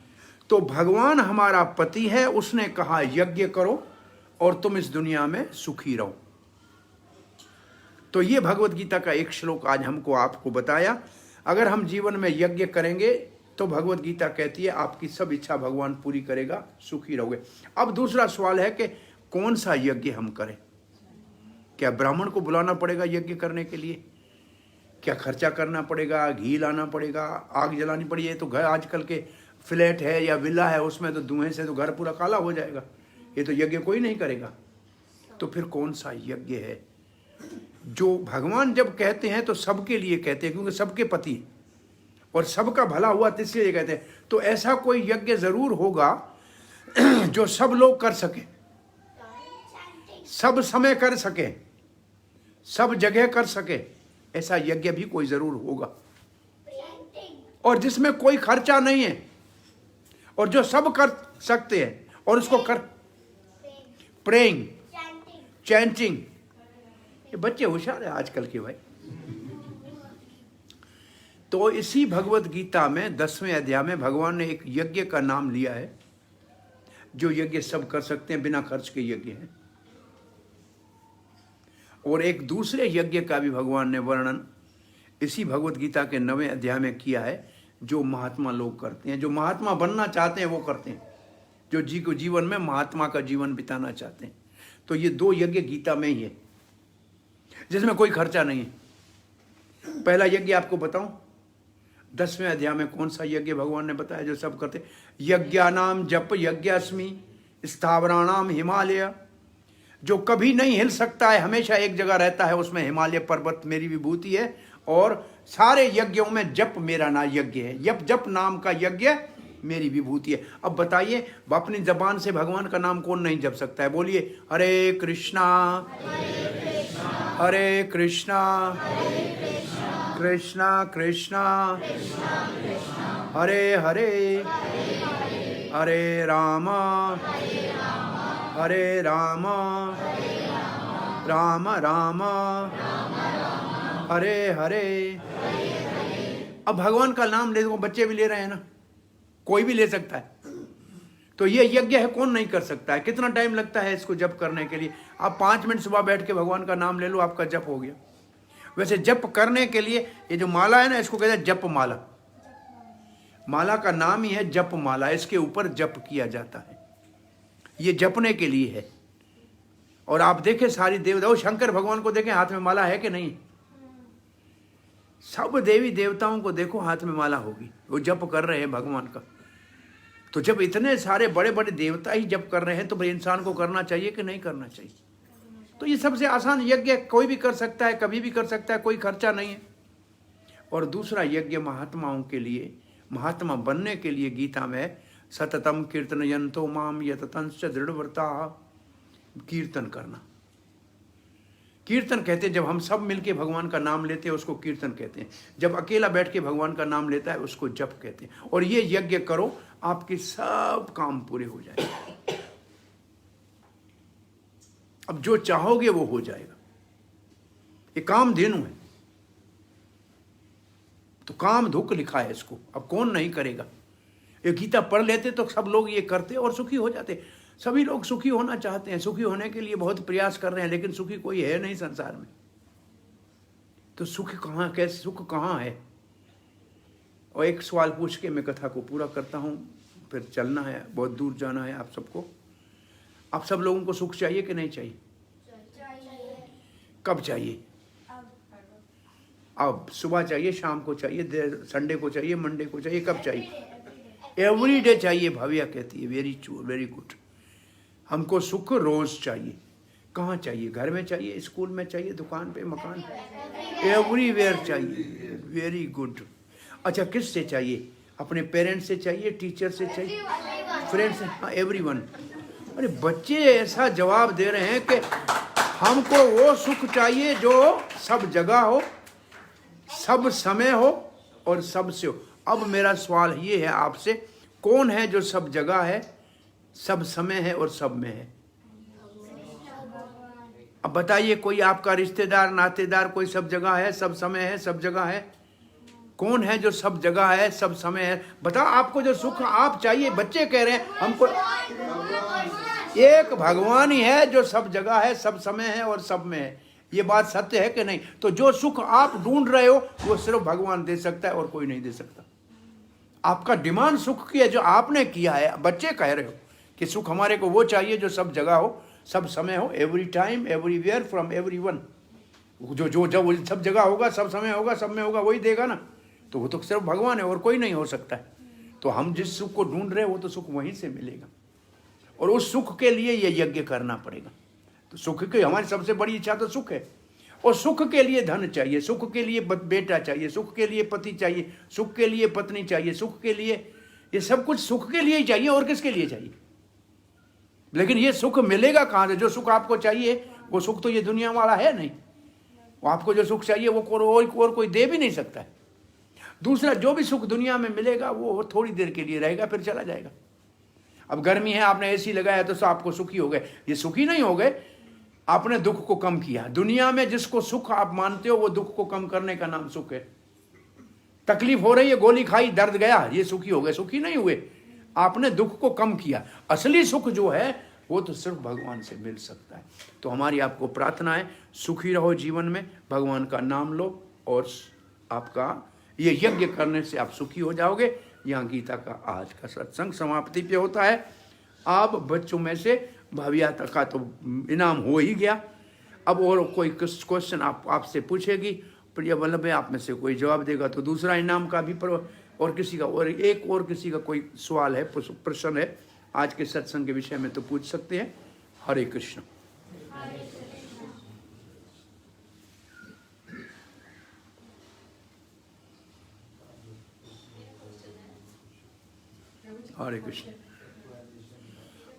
तो भगवान हमारा पति है, उसने कहा यज्ञ करो और तुम इस दुनिया में सुखी रहो। तो ये भगवत गीता का एक श्लोक आज हमको आपको बताया। अगर हम जीवन में यज्ञ करेंगे तो भगवत गीता कहती है आपकी सब इच्छा भगवान पूरी करेगा, सुखी रहोगे। अब दूसरा सवाल है कि कौन सा यज्ञ हम करें? क्या ब्राह्मण को बुलाना पड़ेगा यज्ञ करने के लिए? क्या खर्चा करना पड़ेगा, घी लाना पड़ेगा, आग जलानी पड़ी है? तो घर आजकल के फ्लैट है या विला है, उसमें तो धुएं से तो घर पूरा काला हो जाएगा, ये तो यज्ञ कोई नहीं करेगा। तो फिर कौन सा यज्ञ है जो भगवान जब कहते हैं तो सबके लिए कहते हैं, क्योंकि सबके पति और सबका भला हुआ इसलिए कहते हैं। तो ऐसा कोई यज्ञ जरूर होगा जो सब लोग कर सके, सब समय कर सके, सब जगह कर सके, ऐसा यज्ञ भी कोई जरूर होगा, और जिसमें कोई खर्चा नहीं है और जो सब कर सकते हैं और उसको कर प्रेइंग, चैंटिंग। ये बच्चे होशियार है आजकल के भाई। तो इसी भगवत गीता में 10वें अध्याय में भगवान ने एक यज्ञ का नाम लिया है, जो यज्ञ सब कर सकते हैं, बिना खर्च के यज्ञ है। और एक दूसरे यज्ञ का भी भगवान ने वर्णन इसी भगवत गीता के 9वें अध्याय में किया है, जो महात्मा लोग करते हैं, जो महात्मा बनना चाहते हैं वो करते हैं, जो जीवन में महात्मा का जीवन बिताना चाहते हैं। तो ये 2 यज्ञ गीता में ही है जिसमें कोई खर्चा नहीं है। पहला यज्ञ आपको बताऊं, 10वें अध्याय में कौन सा यज्ञ भगवान ने बताया जो सब करते? यज्ञानाम जप यज्ञास्मि स्थावराणाम हिमालय। जो कभी नहीं हिल सकता है, हमेशा एक जगह रहता है, उसमें हिमालय पर्वत मेरी विभूति है। और सारे यज्ञों में जप मेरा ना यज्ञ है, जप नाम का यज्ञ मेरी विभूति है। अब बताइए अपनी जबान से भगवान का नाम कौन नहीं जप सकता है? बोलिए हरे कृष्णा हरे कृष्णा कृष्णा कृष्णा हरे हरे हरे राम हरे राम राम राम हरे हरे। अब भगवान का नाम ले, बच्चे भी ले रहे हैं ना, कोई भी ले सकता है। तो ये यज्ञ है, कौन नहीं कर सकता है? कितना टाइम लगता है इसको जप करने के लिए? आप 5 मिनट सुबह बैठ के भगवान का नाम ले लो, आपका जप हो गया। वैसे जप करने के लिए ये जो माला है ना, इसको कहते हैं जप माला। माला का नाम ही है जप माला, इसके ऊपर जप किया जाता है, ये जपने के लिए है। और आप देखें सारी देवताओं, शंकर भगवान को देखें हाथ में माला है कि नहीं? सब देवी देवताओं को देखो हाथ में माला होगी, वो जप कर रहे हैं भगवान का। तो जब इतने सारे बड़े बड़े देवता ही जप कर रहे हैं तो भाई इंसान को करना चाहिए कि नहीं करना चाहिए? तो ये सबसे आसान यज्ञ, कोई भी कर सकता है, कभी भी कर सकता है, कोई खर्चा नहीं है। और दूसरा यज्ञ महात्माओं के लिए, महात्मा बनने के लिए गीता में सततम कीर्तनयन्तो माम यततंश्च दृढ़व्रता। कीर्तन करना, कीर्तन कहते हैं जब हम सब मिलके भगवान का नाम लेते हैं उसको कीर्तन कहते हैं। जब अकेला बैठ के भगवान का नाम लेता है उसको जप कहते हैं। और ये यज्ञ करो, आपके सब काम पूरे हो जाएंगे। अब जो चाहोगे वो हो जाएगा। ये कामधेनु है, तो काम धुक लिखा है इसको, अब कौन नहीं करेगा। ये गीता पढ़ लेते तो सब लोग ये करते और सुखी हो जाते। सभी लोग सुखी होना चाहते हैं, सुखी होने के लिए बहुत प्रयास कर रहे हैं, लेकिन सुखी कोई है नहीं संसार में। तो सुख कहाँ, कैसे सुख कहाँ है? और एक सवाल पूछ के मैं कथा को पूरा करता हूँ, फिर चलना है, बहुत दूर जाना है आप सबको। आप सब लोगों को सुख चाहिए कि नहीं चाहिए? कब चाहिए? अब सुबह चाहिए, शाम को चाहिए, संडे को चाहिए, मंडे को चाहिए, कब चाहिए? एवरी डे चाहिए। भव्या कहती है वेरी गुड। हमको सुख रोज चाहिए। कहाँ चाहिए? घर में चाहिए, स्कूल में चाहिए, दुकान पे, मकान पे, एवरीवेयर चाहिए। Very good. अच्छा, किस से चाहिए? अपने पेरेंट्स से चाहिए, टीचर से चाहिए, फ्रेंड्स से? हाँ, एवरीवन। अरे बच्चे ऐसा जवाब दे रहे हैं कि हमको वो सुख चाहिए जो सब जगह हो, सब समय हो और सबसे हो। अब मेरा सवाल ये है आपसे, कौन है जो सब जगह है, सब समय है और सब में है? अब बताइए, कोई आपका रिश्तेदार, नातेदार कोई सब जगह है, सब समय है, सब जगह है? कौन है जो सब जगह है, सब समय है? बताओ, आपको जो सुख आप चाहिए, बच्चे कह रहे हैं हमको, एक भगवान ही है जो सब जगह है, सब समय है और सब में है। ये बात सत्य है कि नहीं? तो जो सुख आप ढूंढ रहे हो वो सिर्फ भगवान दे सकता है और कोई नहीं दे सकता। आपका डिमांड सुख की है जो आपने किया है। बच्चे कह रहे हो कि सुख हमारे को वो चाहिए जो सब जगह हो, सब समय हो, every time, everywhere, from everyone. जो जो जब सब जगह होगा, सब समय होगा, सब में होगा, वही देगा ना। तो वो तो सिर्फ भगवान है और कोई नहीं हो सकता है। तो हम जिस सुख को ढूंढ रहे हैं वो तो सुख वहीं से मिलेगा, और उस सुख के लिए ये यज्ञ करना पड़ेगा। तो सुख की हमारी सबसे बड़ी इच्छा तो सुख है, और सुख के लिए धन चाहिए, सुख के लिए बेटा चाहिए, सुख के लिए पति चाहिए, सुख के लिए पत्नी चाहिए, सुख के लिए, ये सब कुछ सुख के लिए ही चाहिए, और किसके लिए चाहिए? लेकिन ये सुख मिलेगा कहाँ से? जो सुख आपको चाहिए वो सुख तो ये दुनिया वाला है नहीं। वो आपको जो सुख चाहिए वो और कोई दे भी नहीं सकता है। दूसरा, जो भी सुख दुनिया में मिलेगा वो थोड़ी देर के लिए रहेगा, फिर चला जाएगा। अब गर्मी है, आपने एसी लगाया तो आपको सुखी हो गए, ये सुखी नहीं हो गए, आपने दुख को कम किया। दुनिया में जिसको सुख आप मानते हो वो दुख को कम करने का नाम सुख है। तकलीफ हो रही है, गोली खाई, दर्द गया, ये सुखी हो गए? सुखी नहीं हुए, आपने दुख को कम किया। असली सुख जो है वो तो सिर्फ भगवान से मिल सकता है। तो हमारी आपको प्रार्थना है, सुखी रहो जीवन में, भगवान का नाम लो, और आपका ये यज्ञ करने से आप सुखी हो जाओगे। यहाँ गीता का आज का सत्संग समाप्ति पे होता है। अब बच्चों में से भव्या तक का तो इनाम हो ही गया। अब और कोई क्वेश्चन आपसे पूछेगी, प्रिय वल्लभ है, आप में से कोई जवाब देगा तो दूसरा इनाम का भी और किसी का, और एक और किसी का कोई सवाल है, प्रश्न है आज के सत्संग के विषय में तो पूछ सकते हैं। हरे कृष्ण। हरे कृष्ण।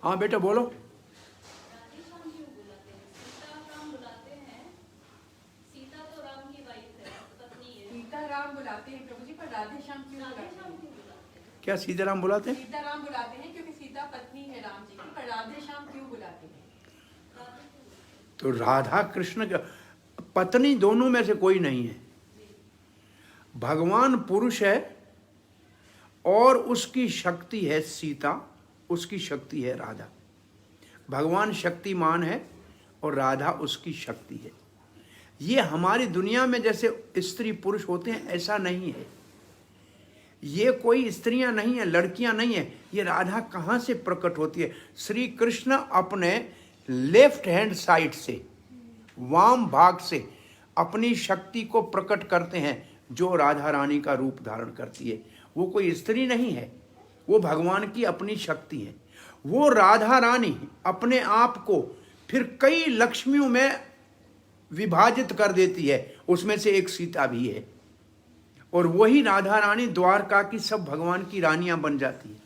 हाँ बेटा बोलो। सीताराम बुलाते हैं प्रभु जी, पर राधे श्याम क्यों बुलाते हैं? क्या सीताराम बुलाते हैं? सीताराम बुलाते हैं क्योंकि सीता पत्नी है राम जी की, पर राधे श्याम क्यों बुलाते हैं? तो राधा कृष्ण का पत्नी दोनों में से कोई नहीं है। भगवान पुरुष है और उसकी शक्ति है सीता, उसकी शक्ति है राधा। भगवान शक्तिमान है और राधा उसकी शक्ति है। ये हमारी दुनिया में जैसे स्त्री पुरुष होते हैं ऐसा नहीं है। ये कोई स्त्रियां नहीं है, लड़कियां नहीं है। ये राधा कहाँ से प्रकट होती है? श्री कृष्ण अपने लेफ्ट हैंड साइड से, वाम भाग से अपनी शक्ति को प्रकट करते हैं, जो राधा रानी का रूप धारण करती है। वो कोई स्त्री नहीं है, वो भगवान की अपनी शक्ति है। वो राधा रानी अपने आप को फिर कई लक्ष्मियों में विभाजित कर देती है, उसमें से एक सीता भी है। और वही राधा रानी द्वारका की सब भगवान की रानियां बन जाती है।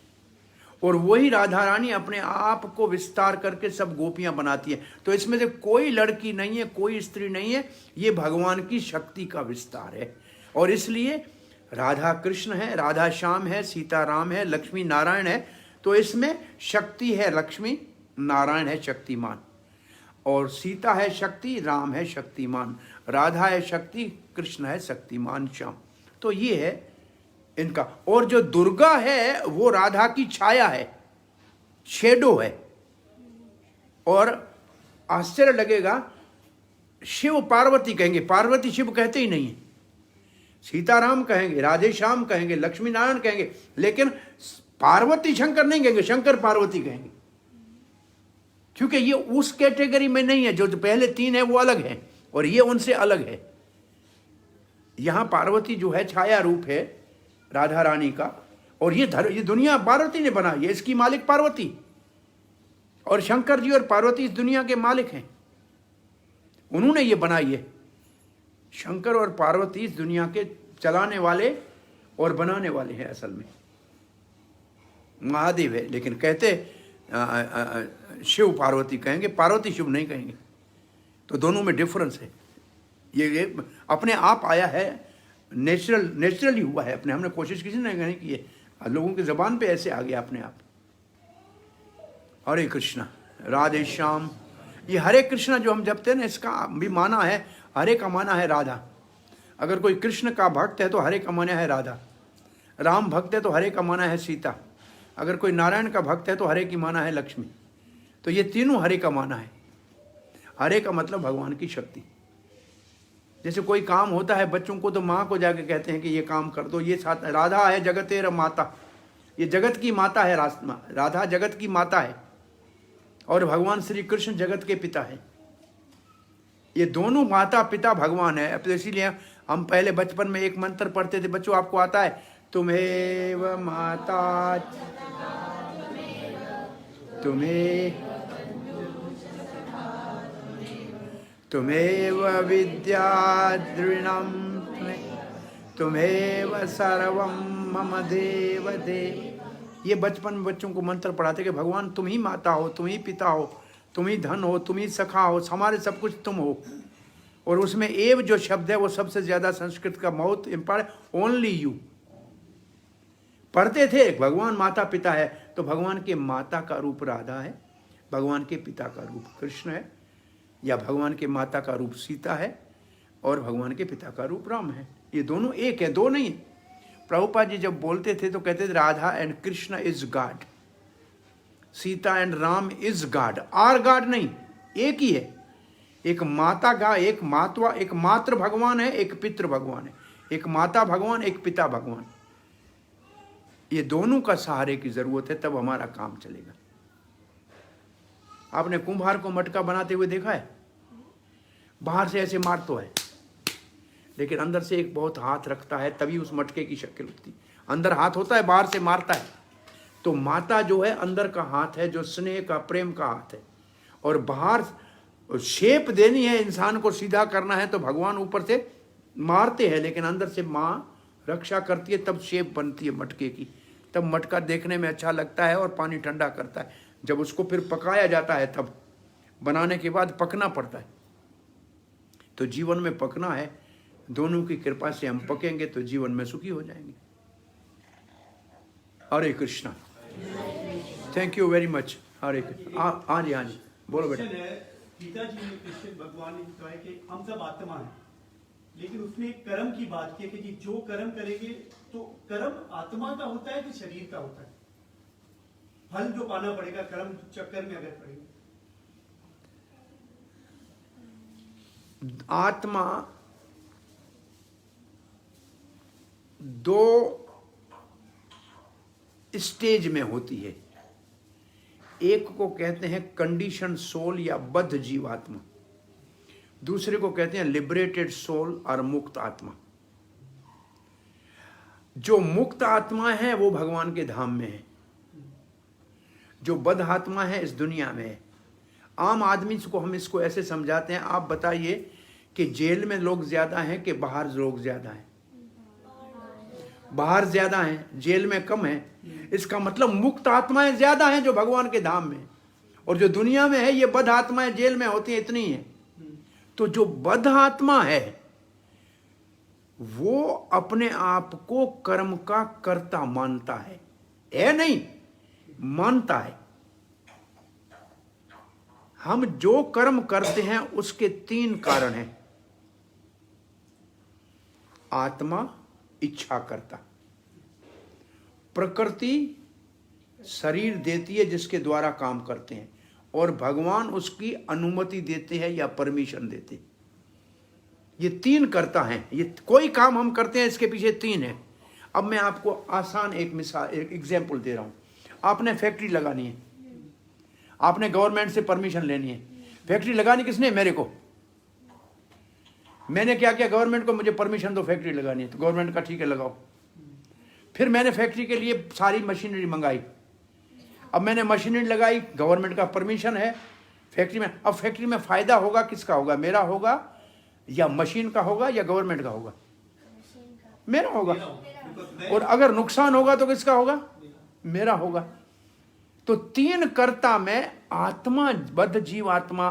और वही राधा रानी अपने आप को विस्तार करके सब गोपियां बनाती है। तो इसमें से कोई लड़की नहीं है, कोई स्त्री नहीं है, ये भगवान की शक्ति का विस्तार है। और इसलिए राधा कृष्ण है, राधा श्याम है, सीता राम है, लक्ष्मी नारायण है। तो इसमें शक्ति है, लक्ष्मी नारायण है शक्तिमान, और सीता है शक्ति, राम है शक्तिमान, राधा है शक्ति, कृष्ण है शक्तिमान श्याम। तो ये है इनका। और जो दुर्गा है वो राधा की छाया है, शेडो है। और आश्चर्य लगेगा, शिव पार्वती कहेंगे, पार्वती शिव कहते ही नहीं है। सीताराम कहेंगे, राधे श्याम कहेंगे, लक्ष्मी नारायण कहेंगे, लेकिन पार्वती शंकर नहीं कहेंगे, शंकर पार्वती कहेंगे, क्योंकि ये उस कैटेगरी में नहीं है। जो पहले तीन है वो अलग है और ये उनसे अलग है। यहां पार्वती जो है छाया रूप है राधा रानी का, और ये दुनिया पार्वती ने बनाई है, इसकी मालिक पार्वती, और शंकर जी और पार्वती इस दुनिया के मालिक हैं, उन्होंने ये बनाई है। शंकर और पार्वती इस दुनिया के चलाने वाले और बनाने वाले हैं। असल में महादेव है, लेकिन कहते शिव पार्वती कहेंगे, पार्वती शिव नहीं कहेंगे। तो दोनों में डिफरेंस है। ये अपने आप आया है, नेचुरली हुआ है अपने, हमने कोशिश किसी ने नहीं की है, लोगों की जबान पे ऐसे आ गया अपने आप। हरे कृष्णा, राधे श्याम। ये हरे कृष्णा जो हम जपते हैं ना, इसका भी माना है, हरे का माना है राधा। अगर कोई कृष्ण का भक्त है तो हरे का माना है राधा, राम भक्त है तो हरे का माना है सीता, अगर कोई नारायण का भक्त है तो हरे की माना है लक्ष्मी। तो ये तीनों हरे का माना है। हरे का मतलब भगवान की शक्ति। जैसे कोई काम होता है बच्चों को तो माँ को जाके कहते हैं कि ये काम कर दो। ये साथ राधा है जगतेर माता, ये जगत की माता है। राधा जगत की माता है और भगवान श्री कृष्ण जगत के पिता है। ये दोनों माता पिता भगवान है। अब इसीलिए हम पहले बचपन में एक मंत्र पढ़ते थे, बच्चों आपको आता है, तुम्हेव माता तुम्हेव विद्या दृढ़म तुम्हेव सर्वम मम देव देव। ये बचपन में बच्चों को मंत्र पढ़ाते कि भगवान तुम ही माता हो, तुम ही पिता हो, तुम ही धन हो, तुम ही सखा हो, हमारे सब कुछ तुम हो। और उसमें एव जो शब्द है वो सबसे ज्यादा संस्कृत का बहुत इंपॉर्टेंट, ओनली यू पढ़ते थे। भगवान माता पिता है तो भगवान के माता का रूप राधा है, भगवान के पिता का रूप कृष्ण है, या भगवान के माता का रूप सीता है और भगवान के पिता का रूप राम है। ये दोनों एक है, दो नहीं है। प्रभुपाद जी जब बोलते थे तो कहते थे Radha and Krishna is God, Sita and Ram is God. Are God नहीं, एक ही है। एक माता का, एक मातवा, एक मातृ भगवान है, एक पितृ भगवान है। एक माता भगवान, एक पिता भगवान। ये दोनों का सहारे की जरूरत है, तब हमारा काम चलेगा। आपने कुम्हार को मटका बनाते हुए देखा है? बाहर से ऐसे मार तो है, लेकिन अंदर से एक बहुत हाथ रखता है, तभी उस मटके की शक्ल होती। अंदर हाथ होता है, बाहर से मारता है। तो माता जो है अंदर का हाथ है, जो स्नेह का, प्रेम का हाथ है। और बाहर शेप देनी है, इंसान को सीधा करना है, तो भगवान ऊपर से मारते हैं, लेकिन अंदर से माँ रक्षा करती है, तब शेप बनती है मटके की। तब मटका देखने में अच्छा लगता है और पानी ठंडा करता है। जब उसको फिर पकाया जाता है, तब बनाने के बाद पकना पड़ता है। तो जीवन में पकना है, दोनों की कृपा से हम पकेंगे तो जीवन में सुखी हो जाएंगे। Hare Krishna, thank you very much. Hare Krishna. हाँ जी, हाँ जी, बोलो बेटा। गीता जी ने कृष्ण भगवान ने कहा है कि हम सब आत्मा हैं, लेकिन उसने एक कर्म की बात की कि जी जो कर्म करेंगे, तो कर्म आत्मा का होता है कि शरीर का होता है? फल जो पाना पड़ेगा कर्म चक्कर में अगर पड़ेगा। आत्मा दो स्टेज में होती है। एक को कहते हैं कंडीशन सोल या बद्ध जीवात्मा, दूसरे को कहते हैं लिबरेटेड सोल और मुक्त आत्मा। जो मुक्त आत्मा है वो भगवान के धाम में है, जो बद्ध आत्मा है इस दुनिया में है। आम आदमी को हम इसको ऐसे समझाते हैं, आप बताइए कि जेल में लोग ज्यादा हैं कि बाहर लोग ज्यादा हैं? बाहर ज्यादा हैं, जेल में कम है। इसका मतलब मुक्त आत्माएं ज्यादा हैं जो भगवान के धाम में, और जो दुनिया में है ये बद्ध आत्माएं जेल में होती हैं, इतनी है। तो जो बद्ध आत्मा है वो अपने आप को कर्म का कर्ता मानता है नहीं, मानता है। हम जो कर्म करते हैं उसके 3 कारण हैं। आत्मा इच्छा करता, प्रकृति शरीर देती है जिसके द्वारा काम करते हैं, और भगवान उसकी अनुमति देते हैं या परमिशन देते हैं। ये 3 करता हैं। ये कोई काम हम करते हैं इसके पीछे 3 है। अब मैं आपको आसान एक मिसाल, एक एग्जाम्पल दे रहा हूं। आपने फैक्ट्री लगानी है, आपने गवर्नमेंट से परमिशन लेनी है। फैक्ट्री लगानी किसने? मेरे को। मैंने क्या किया? गवर्नमेंट को मुझे परमिशन दो, फैक्ट्री लगानी है। तो गवर्नमेंट का ठीक है लगाओ। फिर मैंने फैक्ट्री के लिए सारी मशीनरी मंगाई। अब मैंने मशीनरी लगाई, गवर्नमेंट का परमिशन है फैक्ट्री में। अब फैक्ट्री में फायदा होगा किसका होगा? मेरा होगा या मशीन का होगा या गवर्नमेंट का होगा? मेरा होगा। और अगर नुकसान होगा तो किसका होगा? मेरा होगा। तो 3 कर्ता में आत्मा, बद्ध जीव आत्मा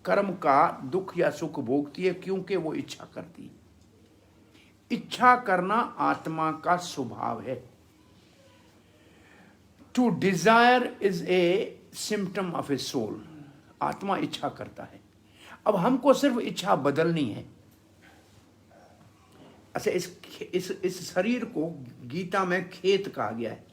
कर्म का दुख या सुख भोगती है, क्योंकि वो इच्छा करती है। इच्छा करना आत्मा का स्वभाव है। To desire is a symptom of a soul. आत्मा इच्छा करता है। अब हमको सिर्फ इच्छा बदलनी है। अच्छा, इस शरीर को गीता में खेत कहा गया है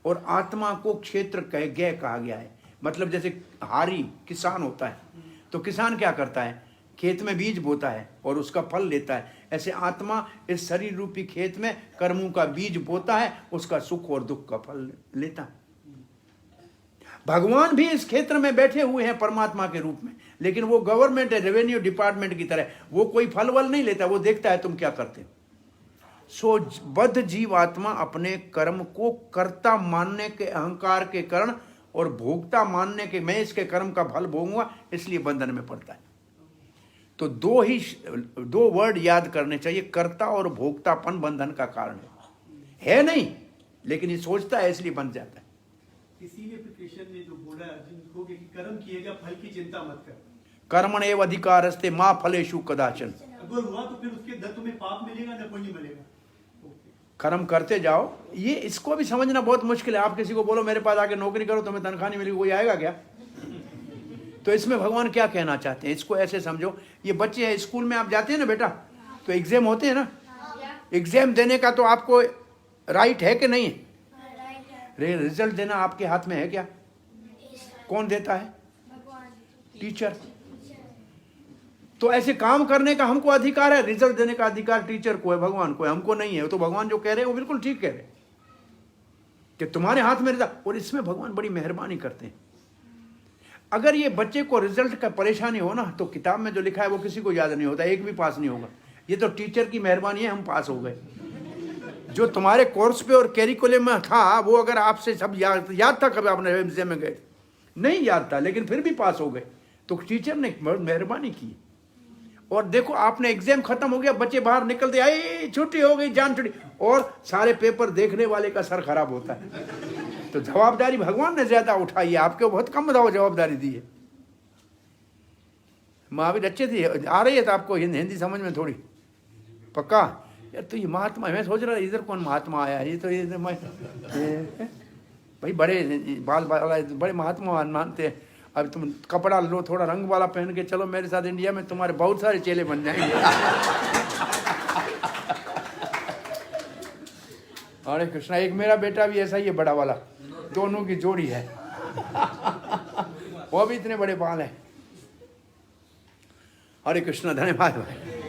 और आत्मा को क्षेत्र गय कहा गया है। मतलब जैसे हारी किसान होता है तो किसान क्या करता है? खेत में बीज बोता है और उसका फल लेता है। ऐसे आत्मा इस शरीर रूपी खेत में कर्मों का बीज बोता है, उसका सुख और दुख का फल लेता है। भगवान भी इस क्षेत्र में बैठे हुए हैं परमात्मा के रूप में, लेकिन वो गवर्नमेंट है, रेवेन्यू डिपार्टमेंट की तरह। वो कोई फल वल नहीं लेता, वो देखता है तुम क्या करते हो। सो बद्ध जीव आत्मा अपने कर्म को कर्ता मानने के अहंकार के कारण और भोक्ता मानने के, मैं इसके कर्म का फल भोगूंगा, इसलिए बंधन में पड़ता है। तो 2 वर्ड याद करने चाहिए, कर्ता और भोक्तापन बंधन का कारण है नहीं, लेकिन ये सोचता है इसलिए बन जाता है। इसीलिए कृष्ण ने जो बोला अर्जुन को कि कर्म किएगा, फल की चिंता मत कर। कर्मण्येव अधिकारस्ते मा फलेषु कदाचन। अगर हुआ तो फिर उसके दत्त तुम्हें पाप मिलेगा न पुण्य मिलेगा। कर्म करते जाओ। ये इसको भी समझना बहुत मुश्किल है। आप किसी को बोलो मेरे पास आके नौकरी करो, तुम्हें तनख्वाह नहीं मिलेगी, कोई आएगा क्या? तो इसमें भगवान क्या कहना चाहते हैं, इसको ऐसे समझो। ये बच्चे हैं, स्कूल में आप जाते हैं ना बेटा, तो एग्जाम होते हैं ना। एग्जाम देने का तो आपको राइट है कि नहीं है? रिजल्ट देना आपके हाथ में है क्या? कौन देता है? टीचर। तो ऐसे काम करने का हमको अधिकार है, रिजल्ट देने का अधिकार टीचर को है, भगवान को है, हमको नहीं है। तो भगवान जो कह रहे हैं वो बिल्कुल ठीक कह रहे हैं कि तुम्हारे हाथ में रिजल्ट। और इसमें भगवान बड़ी मेहरबानी करते हैं। अगर ये बच्चे को रिजल्ट का परेशानी हो ना, तो किताब में जो लिखा है वो किसी को याद नहीं होता, एक भी पास नहीं होगा। ये तो टीचर की मेहरबानी है, हम पास हो गए। जो तुम्हारे कोर्स पे और कैरिकुलम में था वो अगर आपसे सब याद था, कभी आपने एग्जाम में गए? नहीं याद था, लेकिन फिर भी पास हो गए। तो टीचर ने मेहरबानी की। और देखो आपने एग्जाम खत्म हो गया, बच्चे बाहर निकलते, आई छुट्टी हो गई, जान छुट्टी, और सारे पेपर देखने वाले का सर खराब होता है। तो जवाबदारी भगवान ने ज्यादा उठाई है, आपके बहुत कम जवाबदारी दी है। महावीर अच्छे थे, आ रही है तो आपको हिंदी समझ में थोड़ी पक्का? यार तो ये महात्मा, मैं सोच रहा इधर कौन महात्मा आया? ये तो ये भाई बड़े बाल बड़े महात्मा मानते हैं। अब तुम कपड़ा लो थोड़ा रंग वाला पहन के चलो मेरे साथ इंडिया में, तुम्हारे बहुत सारे चेले बन जाएंगे। अरे कृष्णा, एक मेरा बेटा भी ऐसा ही है, बड़ा वाला, दोनों की जोड़ी है। वो भी इतने बड़े बाल है। हरे कृष्णा, धन्यवाद भाई।